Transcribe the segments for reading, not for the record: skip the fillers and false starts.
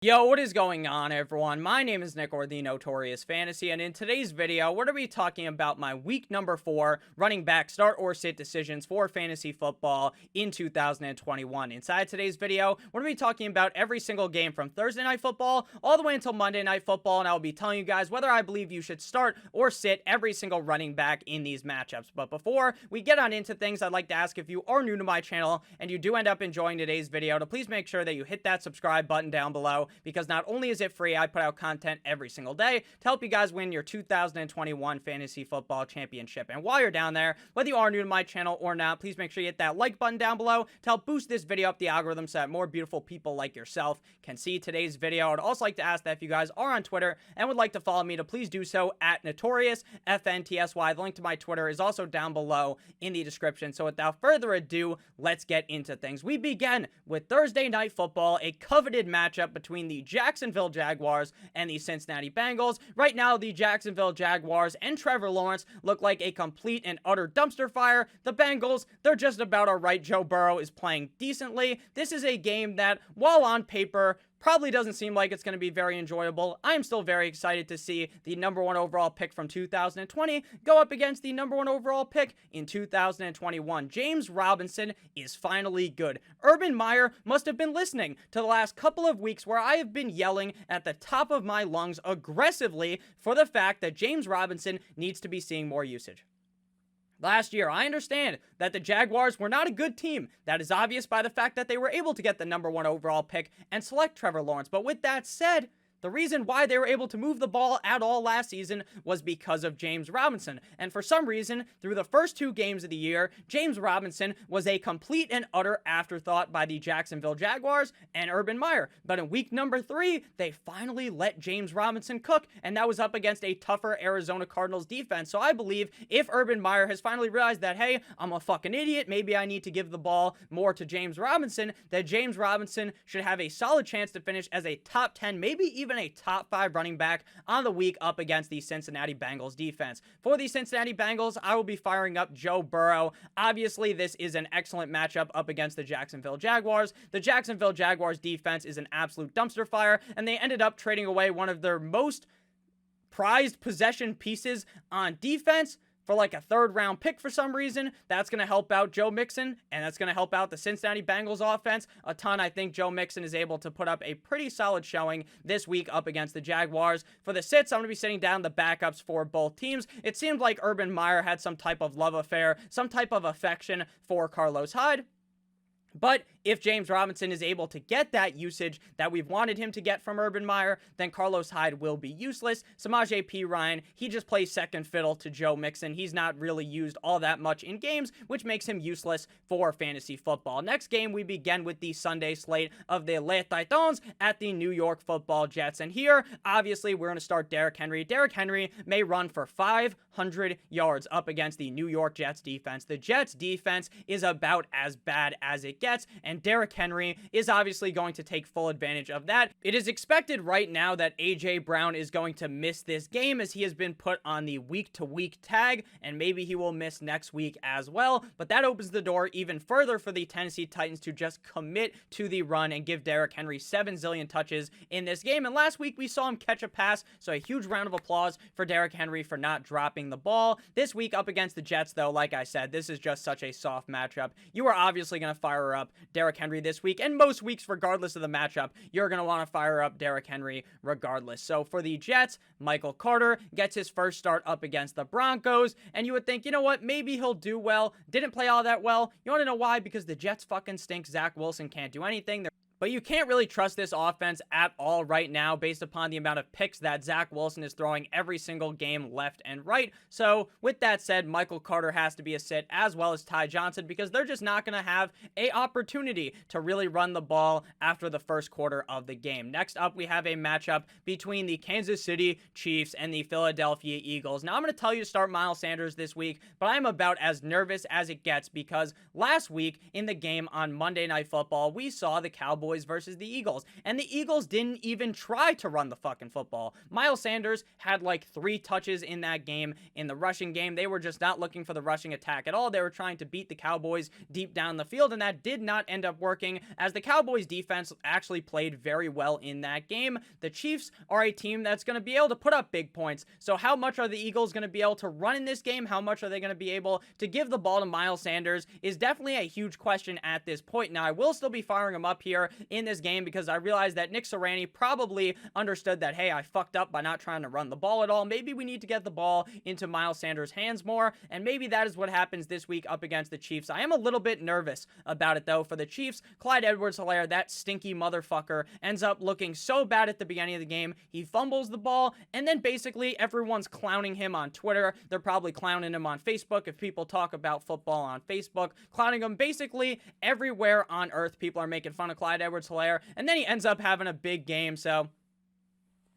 Yo, what is going on, everyone? My name is Nick, or the Notorious Fantasy, and in today's video, we're going to be talking about my week number 4 running back start or sit decisions for fantasy football in 2021. Inside today's video, we're going to be talking about every single game from Thursday Night Football all the way until Monday Night Football, and I will be telling you guys whether I believe you should start or sit every single running back in these matchups. But before we get on into things, I'd like to ask, if you are new to my channel and you do end up enjoying today's video, to please make sure that you hit that subscribe button down below, because not only is it free, I put out content every single day to help you guys win your 2021 Fantasy Football Championship. And while you're down there, whether you are new to my channel or not, please make sure you hit that like button down below to help boost this video up the algorithm so that more beautiful people like yourself can see today's video. I'd also like to ask that if you guys are on Twitter and would like to follow me, to please do so at NotoriousFNTSY. The link to my Twitter is also down below in the description. So without further ado, let's get into things. We begin with Thursday Night Football, a coveted matchup between the Jacksonville Jaguars and the Cincinnati Bengals. Right now, the Jacksonville Jaguars and Trevor Lawrence look like a complete and utter dumpster fire. The Bengals, they're just about alright. Joe Burrow is playing decently. This is a game that, while on paper, probably doesn't seem like it's going to be very enjoyable. I am still very excited to see the number 1 overall pick from 2020 go up against the number 1 overall pick in 2021. James Robinson is finally good. Urban Meyer must have been listening to the last couple of weeks where I have been yelling at the top of my lungs aggressively for the fact that James Robinson needs to be seeing more usage. Last year, I understand that the Jaguars were not a good team. That is obvious by the fact that they were able to get the number 1 overall pick and select Trevor Lawrence. But with that said, the reason why they were able to move the ball at all last season was because of James Robinson. And for some reason, through the first 2 games of the year, James Robinson was a complete and utter afterthought by the Jacksonville Jaguars and Urban Meyer. But in week number 3, they finally let James Robinson cook, and that was up against a tougher Arizona Cardinals defense. So I believe if Urban Meyer has finally realized that, hey, I'm a fucking idiot, maybe I need to give the ball more to James Robinson, that James Robinson should have a solid chance to finish as a top 10, maybe even a top 5 running back on the week up against the Cincinnati Bengals defense. For the Cincinnati Bengals, I will be firing up Joe Burrow. Obviously, this is an excellent matchup up against the Jacksonville Jaguars. The Jacksonville Jaguars defense is an absolute dumpster fire, and they ended up trading away one of their most prized possession pieces on defense for like a 3rd round pick for some reason. That's going to help out Joe Mixon, and that's going to help out the Cincinnati Bengals offense a ton. I think Joe Mixon is able to put up a pretty solid showing this week up against the Jaguars. For the sits, I'm going to be sitting down the backups for both teams. It seemed like Urban Meyer had some type of love affair, some type of affection for Carlos Hyde. But if James Robinson is able to get that usage that we've wanted him to get from Urban Meyer, then Carlos Hyde will be useless. Samaje Perine, he just plays second fiddle to Joe Mixon. He's not really used all that much in games, which makes him useless for fantasy football. Next game, we begin with the Sunday slate of the Les Titans at the New York Football Jets. And here, obviously, we're going to start Derrick Henry. Derrick Henry may run for 500 yards up against the New York Jets defense. The Jets defense is about as bad as it gets, and Derrick Henry is obviously going to take full advantage of that. It is expected right now that A.J. Brown is going to miss this game, as he has been put on the week-to-week tag, and maybe he will miss next week as well. But that opens the door even further for the Tennessee Titans to just commit to the run and give Derrick Henry 7 zillion touches in this game. And last week we saw him catch a pass, so a huge round of applause for Derrick Henry for not dropping the ball. This week up against the Jets, though, like I said, this is just such a soft matchup. You are obviously going to fire up Derrick Henry this week, and most weeks, regardless of the matchup, you're going to want to fire up Derrick Henry regardless. So for the Jets, Michael Carter gets his first start up against the Broncos, and you would think, you know what, maybe he'll do well. Didn't play all that well. You want to know why? Because the Jets fucking stink. Zach Wilson can't do anything. But you can't really trust this offense at all right now based upon the amount of picks that Zach Wilson is throwing every single game left and right. So with that said, Michael Carter has to be a sit, as well as Ty Johnson, because they're just not going to have an opportunity to really run the ball after the first quarter of the game. Next up, we have a matchup between the Kansas City Chiefs and the Philadelphia Eagles. Now, I'm going to tell you to start Miles Sanders this week, but I'm about as nervous as it gets, because last week in the game on Monday Night Football, we saw the Cowboys Cowboys versus the Eagles. And the Eagles didn't even try to run the fucking football. Miles Sanders had like 3 touches in that game. In the rushing game, they were just not looking for the rushing attack at all. They were trying to beat the Cowboys deep down the field, and that did not end up working, as the Cowboys defense actually played very well in that game. The Chiefs are a team that's going to be able to put up big points. So how much are the Eagles going to be able to run in this game? How much are they going to be able to give the ball to Miles Sanders is definitely a huge question at this point. Now, I will still be firing him up here in this game because I realize that Nick Sirianni probably understood that, hey, I fucked up by not trying to run the ball at all. Maybe we need to get the ball into Miles Sanders' hands more, and maybe that is what happens this week up against the Chiefs. I am a little bit nervous about it, though, for the Chiefs. Clyde Edwards-Helaire, that stinky motherfucker, ends up looking so bad at the beginning of the game. He fumbles the ball, and then basically everyone's clowning him on Twitter. They're probably clowning him on Facebook if people talk about football on Facebook, clowning him basically everywhere on earth. People are making fun of Clyde Edwards-Helaire, and then he ends up having a big game, so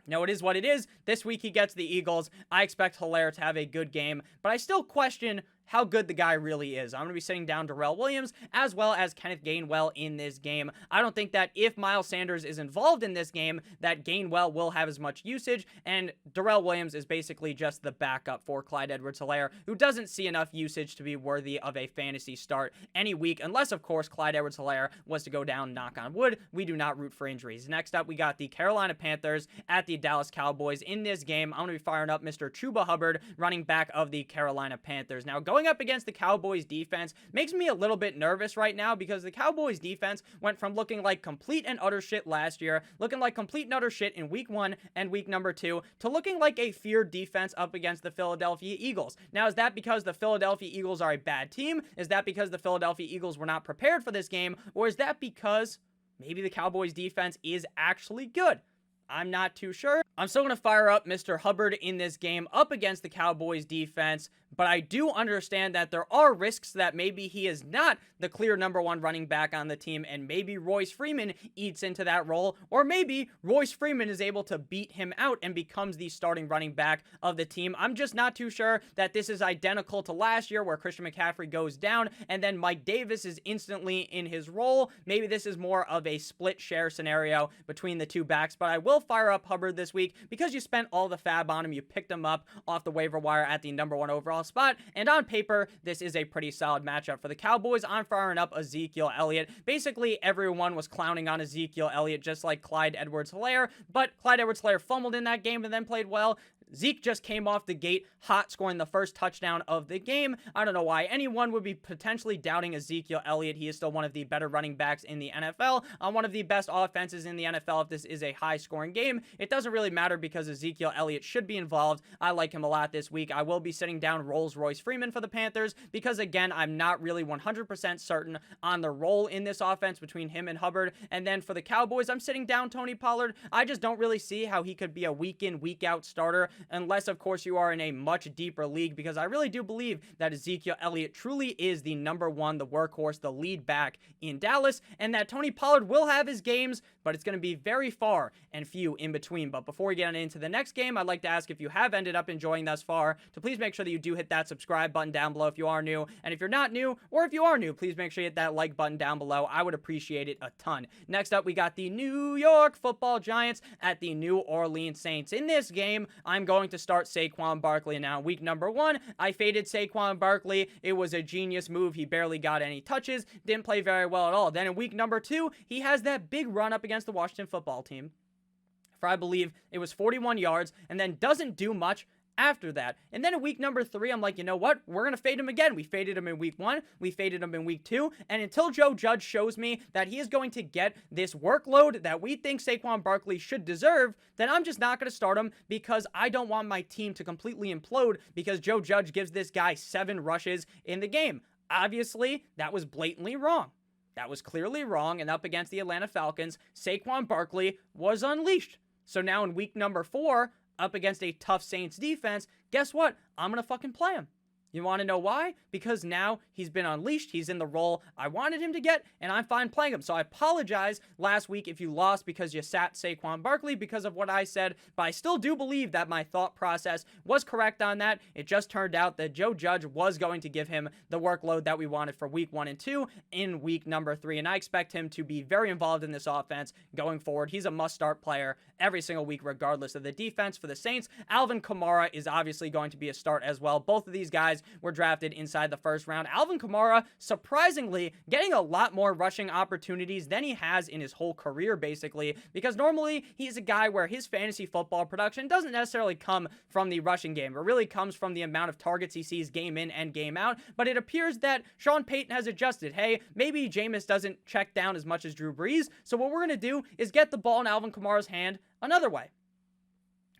no, it is what it is. This week he gets the Eagles. I expect Helaire to have a good game, but I still question how good the guy really is. I'm going to be sitting down Darrell Williams as well as Kenneth Gainwell in this game. I don't think that if Miles Sanders is involved in this game, that Gainwell will have as much usage, and Darrell Williams is basically just the backup for Clyde Edwards-Helaire, who doesn't see enough usage to be worthy of a fantasy start any week, unless, of course, Clyde Edwards-Helaire was to go down, knock on wood. We do not root for injuries. Next up, we got the Carolina Panthers at the Dallas Cowboys. In this game, I'm going to be firing up Mr. Chuba Hubbard, running back of the Carolina Panthers. Now, going up against the Cowboys defense makes me a little bit nervous right now, because the Cowboys defense went from looking like complete and utter shit last year, looking like complete and utter shit in week 1 and week number 2, to looking like a feared defense up against the Philadelphia Eagles. Now, is that because the Philadelphia Eagles are a bad team? Is that because the Philadelphia Eagles were not prepared for this game? Or is that because maybe the Cowboys defense is actually good? I'm not too sure. I'm still going to fire up Mr. Hubbard in this game up against the Cowboys defense, but I do understand that there are risks that maybe he is not the clear #1 running back on the team, and maybe Royce Freeman eats into that role, or maybe Royce Freeman is able to beat him out and becomes the starting running back of the team. I'm just not too sure that this is identical to last year, where Christian McCaffrey goes down and then Mike Davis is instantly in his role. Maybe this is more of a split share scenario between the two backs, but I will fire up Hubbard this week because you spent all the fab on him. You picked him up off the waiver wire at the #1 overall spot, and on paper, this is a pretty solid matchup for the Cowboys. I'm firing up Ezekiel Elliott. Basically, everyone was clowning on Ezekiel Elliott, just like Clyde Edwards-Helaire, but Clyde Edwards-Helaire fumbled in that game and then played well. Zeke just came off the gate hot, scoring the first touchdown of the game. I don't know why anyone would be potentially doubting Ezekiel Elliott. He is still one of the better running backs in the NFL, on one of the best offenses in the NFL. If this is a high-scoring game, it doesn't really matter because Ezekiel Elliott should be involved. I like him a lot this week. I will be sitting down Rolls-Royce Freeman for the Panthers because, again, I'm not really 100% certain on the role in this offense between him and Hubbard. And then for the Cowboys, I'm sitting down Tony Pollard. I just don't really see how he could be a week-in, week-out starter, unless, of course, you are in a much deeper league, because I really do believe that Ezekiel Elliott truly is the #1, the workhorse, the lead back in Dallas, and that Tony Pollard will have his games, but it's going to be very far and few in between. But before we get into the next game, I'd like to ask if you have ended up enjoying thus far, to please make sure that you do hit that subscribe button down below if you are new, and if you're not new, or if you are new, please make sure you hit that like button down below. I would appreciate it a ton. Next up, we got the New York Football Giants at the New Orleans Saints. In this game, I'm going to start Saquon Barkley. Now, week #1, I faded Saquon Barkley. It was a genius move. He barely got any touches, didn't play very well at all. Then in week #2, he has that big run up against the Washington football team for, I believe, it was 41 yards, and then doesn't do much after that. And then in week #3, I'm like, you know what? We're going to fade him again. We faded him in week 1. We faded him in week 2. And until Joe Judge shows me that he is going to get this workload that we think Saquon Barkley should deserve, then I'm just not going to start him, because I don't want my team to completely implode because Joe Judge gives this guy 7 rushes in the game. Obviously, that was blatantly wrong. That was clearly wrong. And up against the Atlanta Falcons, Saquon Barkley was unleashed. So now in week #4, up against a tough Saints defense, guess what? I'm going to fucking play him. You want to know why? Because now he's been unleashed. He's in the role I wanted him to get, and I'm fine playing him. So I apologize last week if you lost because you sat Saquon Barkley because of what I said, but I still do believe that my thought process was correct on that. It just turned out that Joe Judge was going to give him the workload that we wanted for week 1 and 2 in week number 3, and I expect him to be very involved in this offense going forward. He's a must-start player every single week regardless of the defense. For the Saints, Alvin Kamara is obviously going to be a start as well. Both of these guys were drafted inside the first round. Alvin Kamara, surprisingly, getting a lot more rushing opportunities than he has in his whole career, basically, because normally he's a guy where his fantasy football production doesn't necessarily come from the rushing game. It really comes from the amount of targets he sees game in and game out, but it appears that Sean Payton has adjusted. Hey, maybe Jameis doesn't check down as much as Drew Brees, so what we're going to do is get the ball in Alvin Kamara's hand another way.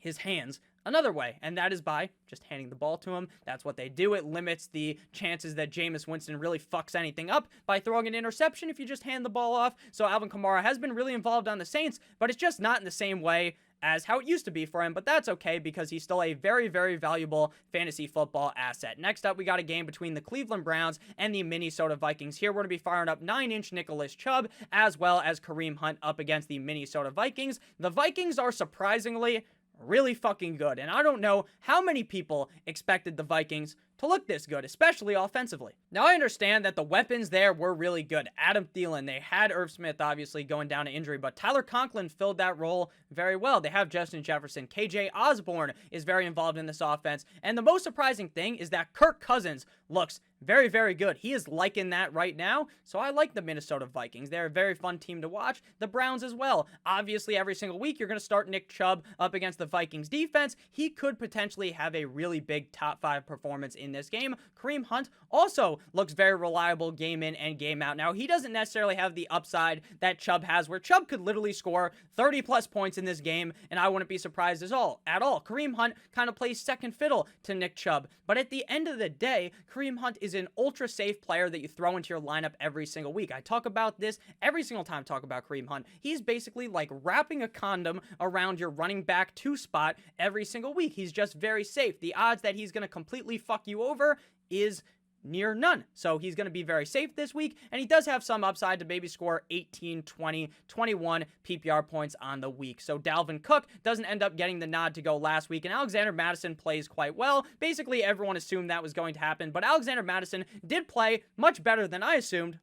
His hands another way, and that is by just handing the ball to him. That's what they do. It limits the chances that Jameis Winston really fucks anything up by throwing an interception if you just hand the ball off. So Alvin Kamara has been really involved on the Saints, but it's just not in the same way as how it used to be for him, but that's okay because he's still a very, very valuable fantasy football asset. Next up, we got a game between the Cleveland Browns and the Minnesota Vikings. Here, we're going to be firing up 9-inch Nicholas Chubb as well as Kareem Hunt up against the Minnesota Vikings. The Vikings are surprisingly really fucking good, and I don't know how many people expected the Vikings to look this good, especially offensively. Now, I understand that the weapons there were really good. Adam Thielen, they had Irv Smith obviously going down to injury, but Tyler Conklin filled that role very well. They have Justin Jefferson. KJ Osborne is very involved in this offense, and the most surprising thing is that Kirk Cousins looks very, very good. He is liking that right now, so I like the Minnesota Vikings. They're a very fun team to watch. The Browns as well. Obviously, every single week, you're going to start Nick Chubb up against the Vikings defense. He could potentially have a really big top 5 performance in this game. Kareem Hunt also looks very reliable game in and game out. Now, he doesn't necessarily have the upside that Chubb has, where Chubb could literally score 30-plus points in this game, and I wouldn't be surprised at all. Kareem Hunt kind of plays second fiddle to Nick Chubb, but at the end of the day, Kareem Hunt is an ultra-safe player that you throw into your lineup every single week. I talk about this every single time I talk about Kareem Hunt. He's basically like wrapping a condom around your running back 2 spot every single week. He's just very safe. The odds that he's going to completely fuck you over is near none. So he's going to be very safe this week, and he does have some upside to maybe score 18, 20, 21 PPR points on the week. So Dalvin Cook doesn't end up getting the nod to go last week, and Alexander Mattison plays quite well. Basically, everyone assumed that was going to happen, but Alexander Mattison did play much better than I assumed.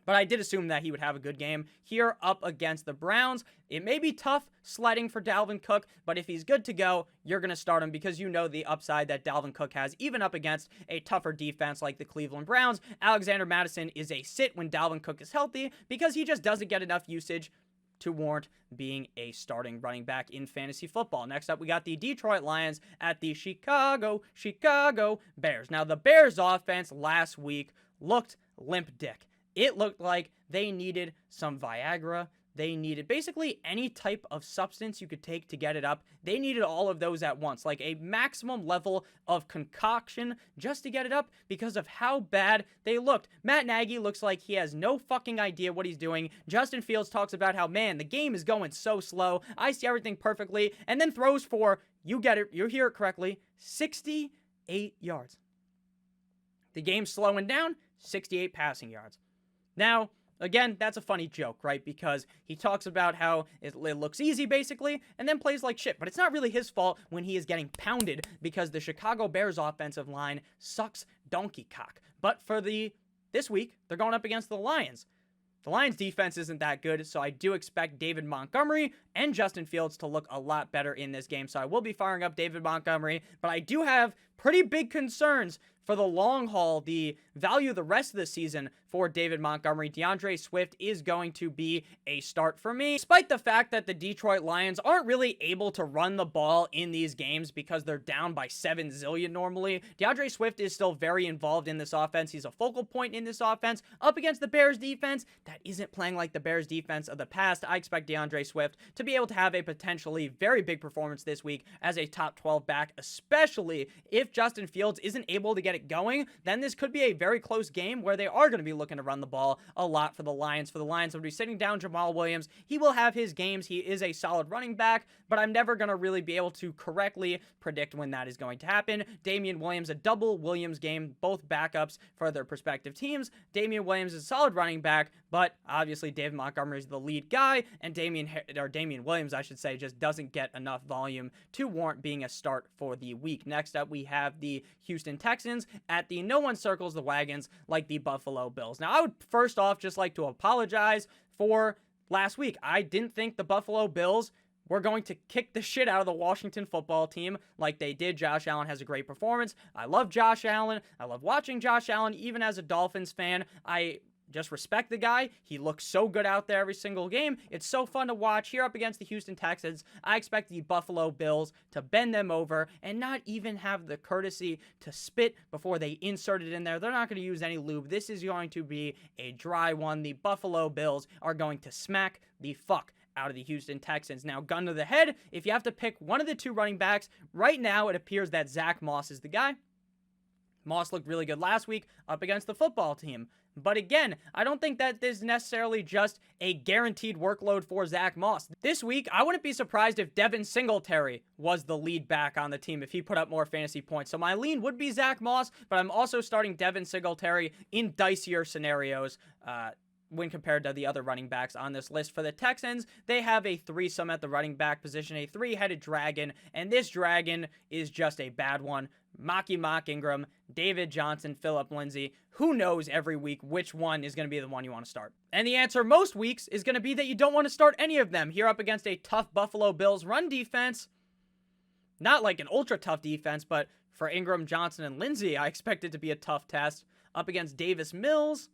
But I did assume that he would have a good game here up against the Browns. It may be tough sledding for Dalvin Cook, but if he's good to go, you're going to start him because you know the upside that Dalvin Cook has, even up against a tougher defense like the Cleveland Browns. Alexander Mattison is a sit when Dalvin Cook is healthy because he just doesn't get enough usage to warrant being a starting running back in fantasy football. Next up, we got the Detroit Lions at the Chicago Bears. Now, the Bears offense last week looked limp dick. It looked like they needed some Viagra. They needed basically any type of substance you could take to get it up. They needed all of those at once, like a maximum level of concoction just to get it up because of how bad they looked. Matt Nagy looks like he has no fucking idea what he's doing. Justin Fields talks about how, man, the game is going so slow. I see everything perfectly, and then throws for, you get it, you hear it correctly, 68 yards. The game's slowing down, 68 passing yards. Now, again, that's a funny joke, right? Because he talks about how it looks easy, basically, and then plays like shit. But it's not really his fault when he is getting pounded because the Chicago Bears offensive line sucks donkey cock. But for this week, they're going up against the Lions. The Lions defense isn't that good, so I do expect David Montgomery and Justin Fields to look a lot better in this game. So I will be firing up David Montgomery, but I do have pretty big concerns for the long haul, the value of the rest of the season for David Montgomery. DeAndre Swift is going to be a start for me, despite the fact that the Detroit Lions aren't really able to run the ball in these games because they're down by 7 zillion normally. DeAndre Swift is still very involved in this offense. He's a focal point in this offense up against the Bears defense that isn't playing like the Bears defense of the past. I expect DeAndre Swift to be able to have a potentially very big performance this week as a top 12 back, especially if Justin Fields isn't able to get get it going, then this could be a very close game where they are going to be looking to run the ball a lot for the Lions. For the Lions, would be sitting down Jamal Williams. He will have his games. He is a solid running back, but I'm never going to really be able to correctly predict when that is going to happen. Damian Williams, a double Williams game, both backups for their respective teams. Damian Williams is a solid running back, but obviously David Montgomery is the lead guy, and Damian Williams, I should say, just doesn't get enough volume to warrant being a start for the week. Next up, we have the Houston Texans at the no one circles the wagons like the Buffalo Bills. Now, I would first off just like to apologize for last week. I didn't think the Buffalo Bills were going to kick the shit out of the Washington football team like they did. Josh Allen has a great performance. I love Josh Allen. I love watching Josh Allen, even as a Dolphins fan. I just respect the guy. He looks so good out there every single game. It's so fun to watch. Here up against the Houston Texans, I expect the Buffalo Bills to bend them over and not even have the courtesy to spit before they insert it in there. They're not going to use any lube. This is going to be a dry one. The Buffalo Bills are going to smack the fuck out of the Houston Texans. Now, gun to the head, if you have to pick one of the two running backs, right now it appears that Zach Moss is the guy. Moss looked really good last week up against the football team. But again, I don't think that this is necessarily just a guaranteed workload for Zach Moss. This week, I wouldn't be surprised if Devin Singletary was the lead back on the team if he put up more fantasy points. So my lean would be Zach Moss, but I'm also starting Devin Singletary in dicier scenarios when compared to the other running backs on this list. For the Texans, they have a threesome at the running back position, a three-headed dragon, and this dragon is just a bad one. Mock Ingram, David Johnson, Phillip Lindsay. Who knows every week which one is going to be the one you want to start? And the answer most weeks is going to be that you don't want to start any of them. Here up against a tough Buffalo Bills run defense. Not like an ultra tough defense, but for Ingram, Johnson, and Lindsay, I expect it to be a tough test. Up against Davis Mills,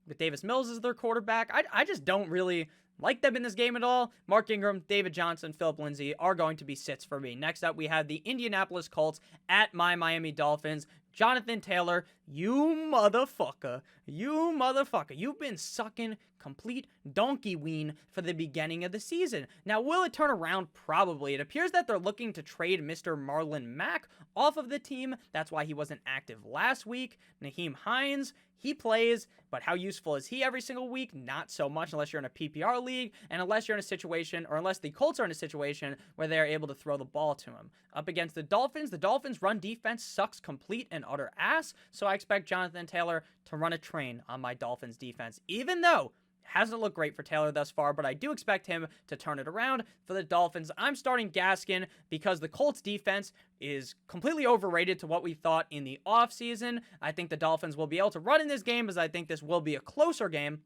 with Davis Mills as their quarterback, I just don't really like them in this game at all. Mark Ingram, David Johnson, Phillip Lindsay are going to be sits for me. Next up, we have the Indianapolis Colts at my Miami Dolphins. Jonathan Taylor, you motherfucker. You've been sucking complete donkey ween for the beginning of the season. Now, will it turn around? Probably. It appears that they're looking to trade Mr. Marlon Mack off of the team. That's why he wasn't active last week. Nyheim Hines, he plays, but how useful is he every single week? Not so much unless you're in a PPR league, and unless you're in a situation, or unless the Colts are in a situation where they're able to throw the ball to him. Up against the Dolphins run defense sucks complete and utter ass, so I expect Jonathan Taylor to run a train on my Dolphins defense, even though hasn't looked great for Taylor thus far, but I do expect him to turn it around. For the Dolphins, I'm starting Gaskin because the Colts defense is completely overrated to what we thought in the offseason. I think the Dolphins will be able to run in this game, as I think this will be a closer game.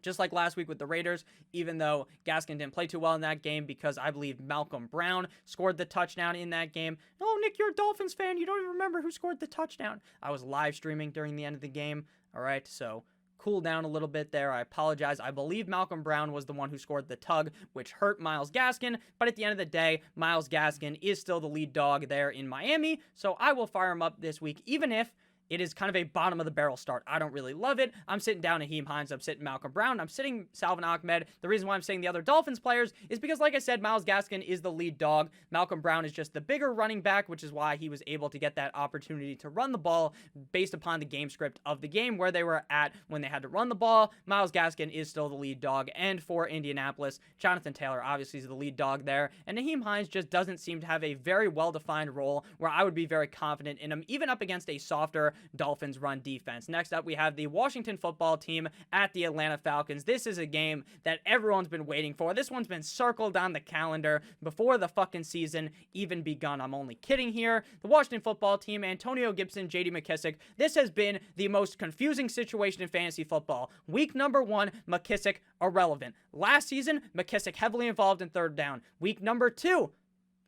Just like last week with the Raiders, even though Gaskin didn't play too well in that game because I believe Malcolm Brown scored the touchdown in that game. Oh, Nick, you're a Dolphins fan. You don't even remember who scored the touchdown. I was live streaming during the end of the game. All right, so cool down a little bit there. I apologize. I believe Malcolm Brown was the one who scored the tug, which hurt Myles Gaskin. But at the end of the day, Myles Gaskin is still the lead dog there in Miami. So I will fire him up this week, even if it is kind of a bottom-of-the-barrel start. I don't really love it. I'm sitting down Nyheim Hines. I'm sitting Malcolm Brown. I'm sitting Salvon Ahmed. The reason why I'm sitting the other Dolphins players is because, like I said, Myles Gaskin is the lead dog. Malcolm Brown is just the bigger running back, which is why he was able to get that opportunity to run the ball based upon the game script of the game where they were at when they had to run the ball. Myles Gaskin is still the lead dog. And for Indianapolis, Jonathan Taylor obviously is the lead dog there. And Nyheim Hines just doesn't seem to have a very well-defined role where I would be very confident in him, even up against a softer Dolphins run defense. Next up, we have the Washington football team at the Atlanta Falcons. This is a game that everyone's been waiting for. This one's been circled on the calendar before the fucking season even begun. I'm only kidding here. The Washington football team, Antonio Gibson, J.D. McKissick. This has been the most confusing situation in fantasy football. Week number 1, McKissick irrelevant. Last season, McKissick heavily involved in third down. Week number 2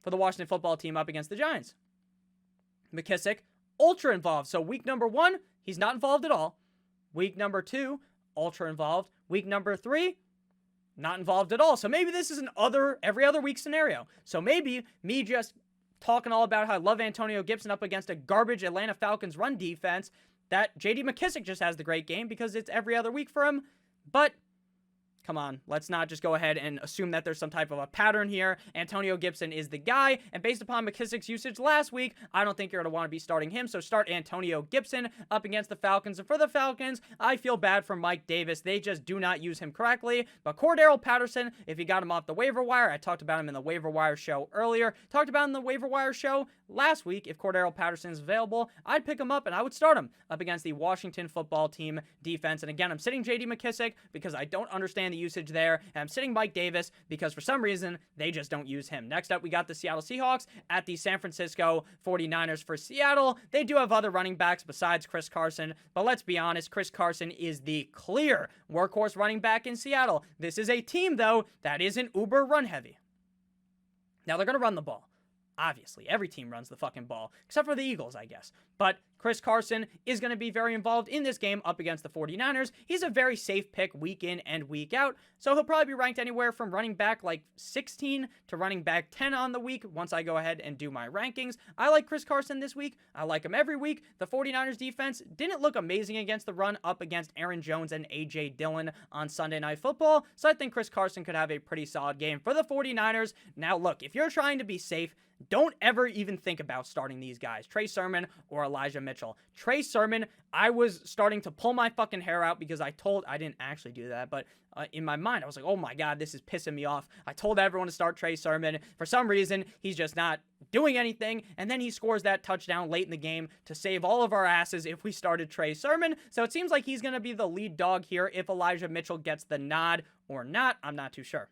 for the Washington football team up against the Giants. McKissick ultra involved. So week number 1, he's not involved at all. Week number 2, ultra involved. Week number 3, not involved at all. So maybe this is an every other week scenario. So maybe me just talking all about how I love Antonio Gibson up against a garbage Atlanta Falcons run defense, that J.D. McKissick just has the great game because it's every other week for him. But Come on, let's not just go ahead and assume that there's some type of a pattern here. Antonio Gibson is the guy, and based upon McKissick's usage last week, I don't think you're going to want to be starting him, so start Antonio Gibson up against the Falcons. And for the Falcons, I feel bad for Mike Davis. They just do not use him correctly, but Cordarrelle Patterson, if you got him off the waiver wire, I talked about him in the waiver wire show earlier, talked about him in the waiver wire show last week. If Cordarrelle Patterson is available, I'd pick him up and I would start him up against the Washington football team defense. And again, I'm sitting J.D. McKissick because I don't understand the usage there, and I'm sitting Mike Davis because for some reason they just don't use him. Next up, we got the Seattle Seahawks at the San Francisco 49ers. For Seattle, they do have other running backs besides Chris Carson, but let's be honest, Chris Carson is the clear workhorse running back in Seattle. This is a team, though, that isn't uber run heavy. Now, they're going to run the ball. Obviously, every team runs the fucking ball, except for the Eagles, I guess. But Chris Carson is going to be very involved in this game up against the 49ers. He's a very safe pick week in and week out, so he'll probably be ranked anywhere from running back like 16 to running back 10 on the week once I go ahead and do my rankings. I like Chris Carson this week. I like him every week. The 49ers defense didn't look amazing against the run up against Aaron Jones and A.J. Dillon on Sunday Night Football, so I think Chris Carson could have a pretty solid game for the 49ers. Now, look, if you're trying to be safe, don't ever even think about starting these guys, Trey Sermon or Elijah Mitchell. Trey Sermon, I was starting to pull my fucking hair out because I didn't actually do that, but in my mind, I was like, oh my God, this is pissing me off. I told everyone to start Trey Sermon. For some reason, he's just not doing anything, and then he scores that touchdown late in the game to save all of our asses if we started Trey Sermon. So it seems like he's going to be the lead dog here if Elijah Mitchell gets the nod or not. I'm not too sure.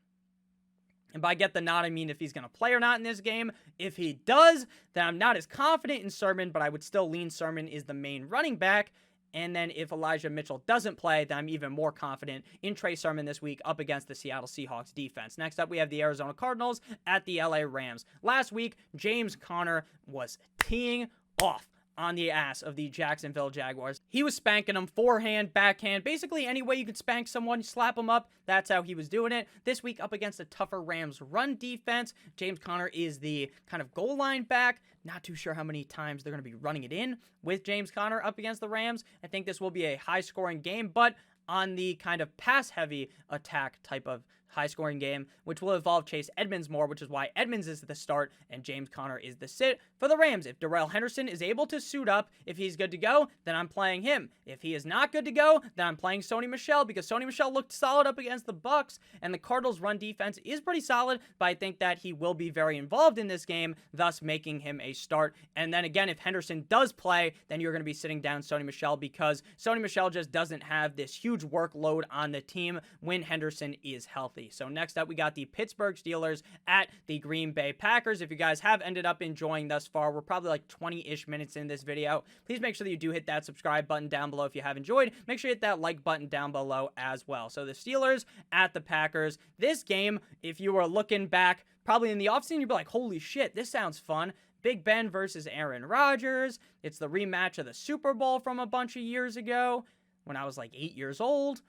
And by get the nod, I mean if he's going to play or not in this game. If he does, then I'm not as confident in Sermon, but I would still lean Sermon is the main running back. And then if Elijah Mitchell doesn't play, then I'm even more confident in Trey Sermon this week up against the Seattle Seahawks defense. Next up, we have the Arizona Cardinals at the LA Rams. Last week, James Conner was teeing off on the ass of the Jacksonville Jaguars. He was spanking them forehand, backhand, basically any way you could spank someone, slap them up, that's how he was doing it. This week up against a tougher Rams run defense, James Conner is the kind of goal line back. Not too sure how many times they're going to be running it in with James Conner up against the Rams. I think this will be a high-scoring game, but on the kind of pass-heavy attack type of high-scoring game, which will involve Chase Edmonds more, which is why Edmonds is the start and James Conner is the sit for the Rams. If Darrell Henderson is able to suit up, if he's good to go, then I'm playing him. If he is not good to go, then I'm playing Sony Michel, because Sony Michel looked solid up against the Bucs, and the Cardinals' run defense is pretty solid, but I think that he will be very involved in this game, thus making him a start. And then again, if Henderson does play, then you're going to be sitting down Sony Michel, because Sony Michel just doesn't have this huge workload on the team when Henderson is healthy. So next up, we got the Pittsburgh Steelers at the Green Bay Packers. If you guys have ended up enjoying thus far, we're probably like 20-ish minutes in this video. Please make sure that you do hit that subscribe button down below if you have enjoyed. Make sure you hit that like button down below as well. So the Steelers at the Packers. This game, if you were looking back, probably in the offseason, you'd be like, holy shit, this sounds fun. Big Ben versus Aaron Rodgers. It's the rematch of the Super Bowl from a bunch of years ago when I was like 8 years old.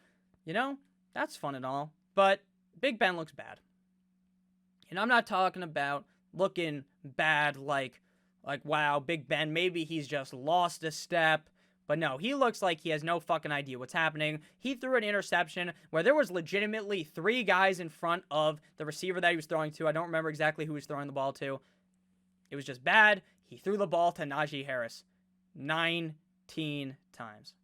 You know, that's fun and all, but Big Ben looks bad. And I'm not talking about looking bad like wow, Big Ben, maybe he's just lost a step. But no, he looks like he has no fucking idea what's happening. He threw an interception where there was legitimately 3 guys in front of the receiver that he was throwing to. I don't remember exactly who he was throwing the ball to. It was just bad. He threw the ball to Najee Harris 19 times.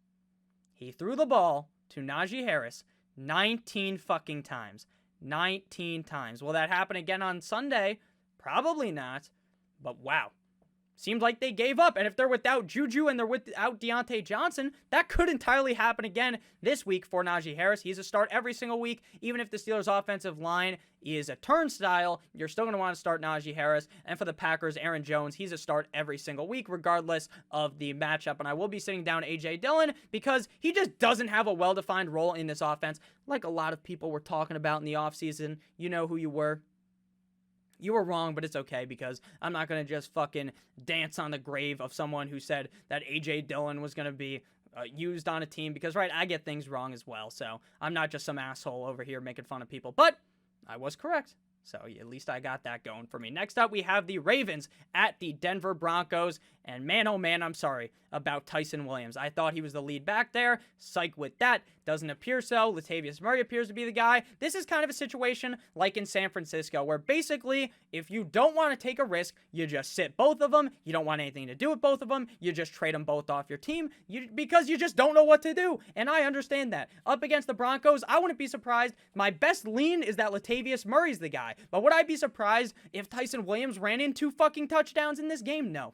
He threw the ball to Najee Harris 19 fucking times. 19 times. Will that happen again on Sunday? Probably not. But wow. Seems like they gave up. And if they're without Juju and they're without Deontay Johnson, that could entirely happen again this week for Najee Harris. He's a start every single week. Even if the Steelers' offensive line is a turnstile, you're still going to want to start Najee Harris. And for the Packers, Aaron Jones, he's a start every single week, regardless of the matchup. And I will be sitting down A.J. Dillon because he just doesn't have a well-defined role in this offense, like a lot of people were talking about in the offseason. You know who you were. You were wrong, but it's okay because I'm not going to just fucking dance on the grave of someone who said that A.J. Dillon was going to be used on a team because, right, I get things wrong as well. So I'm not just some asshole over here making fun of people, but I was correct. So at least I got that going for me. Next up, we have the Ravens at the Denver Broncos. And man, oh man, I'm sorry about Tyson Williams. I thought he was the lead back there. Psych with that. Doesn't appear so. Latavius Murray appears to be the guy. This is kind of a situation like in San Francisco, where basically, if you don't want to take a risk, you just sit both of them. You don't want anything to do with both of them. You just trade them both off your team because you just don't know what to do. And I understand that. Up against the Broncos, I wouldn't be surprised. My best lean is that Latavius Murray's the guy. But would I be surprised if Tyson Williams ran in 2 fucking touchdowns in this game? No.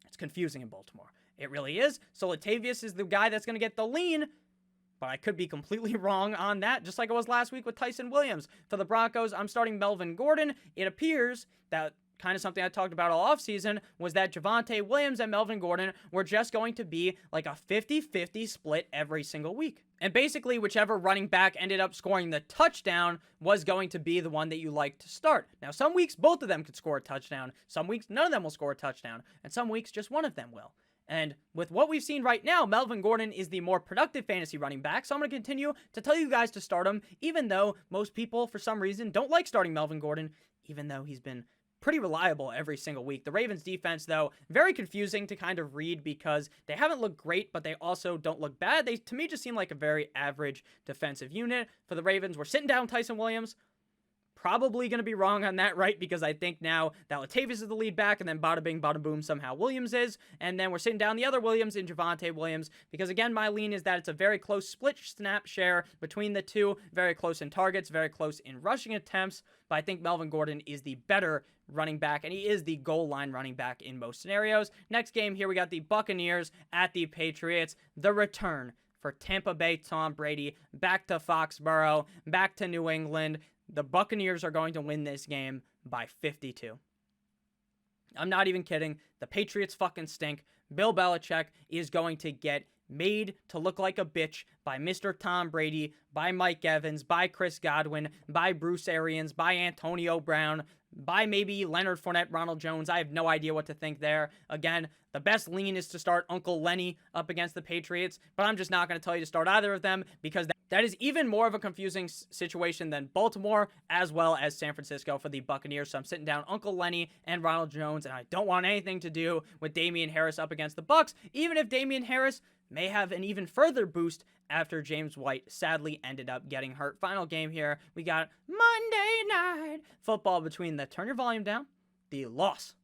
It's confusing in Baltimore. It really is. So Latavius is the guy that's going to get the lean, but I could be completely wrong on that, just like I was last week with Tyson Williams. For the Broncos, I'm starting Melvin Gordon. It appears that kind of something I talked about all offseason was that Javonte Williams and Melvin Gordon were just going to be like a 50-50 split every single week. And basically, whichever running back ended up scoring the touchdown was going to be the one that you like to start. Now, some weeks, both of them could score a touchdown. Some weeks, none of them will score a touchdown. And some weeks, just one of them will. And with what we've seen right now, Melvin Gordon is the more productive fantasy running back, so I'm going to continue to tell you guys to start him, even though most people, for some reason, don't like starting Melvin Gordon, even though he's been pretty reliable every single week. The Ravens defense, though, very confusing to kind of read because they haven't looked great, but they also don't look bad. They, to me, just seem like a very average defensive unit. For the Ravens, we're sitting down Tyson Williams. Probably going to be wrong on that, right? Because I think now that Latavius is the lead back, and then bada bing, bada boom, somehow Williams is. And then we're sitting down the other Williams in Javonte Williams. Because again, my lean is that it's a very close split snap share between the two. Very close in targets, very close in rushing attempts. But I think Melvin Gordon is the better running back, and he is the goal line running back in most scenarios. Next game here, we got the Buccaneers at the Patriots. The return for Tampa Bay Tom Brady back to Foxborough, back to New England. The Buccaneers are going to win this game by 52. I'm not even kidding. The Patriots fucking stink. Bill Belichick is going to get made to look like a bitch by Mr. Tom Brady, by Mike Evans, by Chris Godwin, by Bruce Arians, by Antonio Brown, by maybe Leonard Fournette, Ronald Jones. I have no idea what to think there. Again, the best lean is to start Uncle Lenny up against the Patriots, but I'm just not going to tell you to start either of them because that is even more of a confusing situation than Baltimore as well as San Francisco for the Buccaneers. So I'm sitting down Uncle Lenny and Ronald Jones, and I don't want anything to do with Damian Harris up against the Bucs, even if Damian Harris may have an even further boost after James White sadly ended up getting hurt. Final game here, we got Monday Night Football between the, turn your volume down, the Las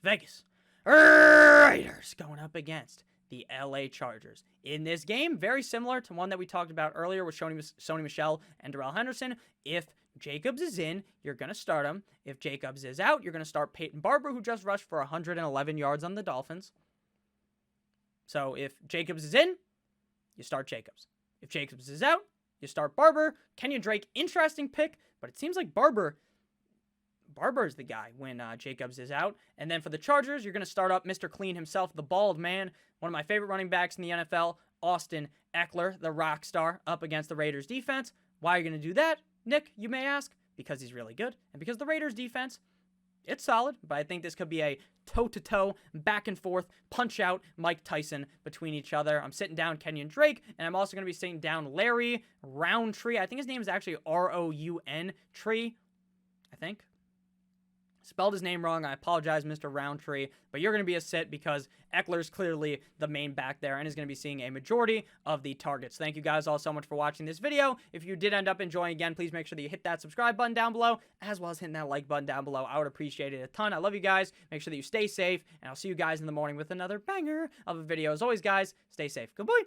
Vegas Raiders going up against the LA Chargers. In this game, very similar to one that we talked about earlier with Sony Michel and Darrell Henderson. If Jacobs is in, you're going to start him. If Jacobs is out, you're going to start Peyton Barber, who just rushed for 111 yards on the Dolphins. So if Jacobs is in, you start Jacobs. If Jacobs is out, you start Barber. Kenyon Drake, interesting pick, but it seems like Barber is the guy when Jacobs is out. And then for the Chargers, you're going to start up Mr. Clean himself, the bald man, one of my favorite running backs in the NFL, Austin Eckler, the rock star, up against the Raiders defense. Why are you going to do that, Nick, you may ask? Because he's really good. And because the Raiders defense, it's solid, but I think this could be a toe-to-toe, back-and-forth, punch-out Mike Tyson between each other. I'm sitting down Kenyon Drake, and I'm also going to be sitting down Larry Roundtree. I think his name is actually R-O-U-N Tree, I think. Spelled his name wrong. I apologize, Mr. Roundtree, but you're going to be a sit because Eckler's clearly the main back there and is going to be seeing a majority of the targets. Thank you guys all so much for watching this video. If you did end up enjoying, again, please make sure that you hit that subscribe button down below, as well as hitting that like button down below. I would appreciate it a ton. I love you guys. Make sure that you stay safe, and I'll see you guys in the morning with another banger of a video. As always, guys, stay safe. Goodbye.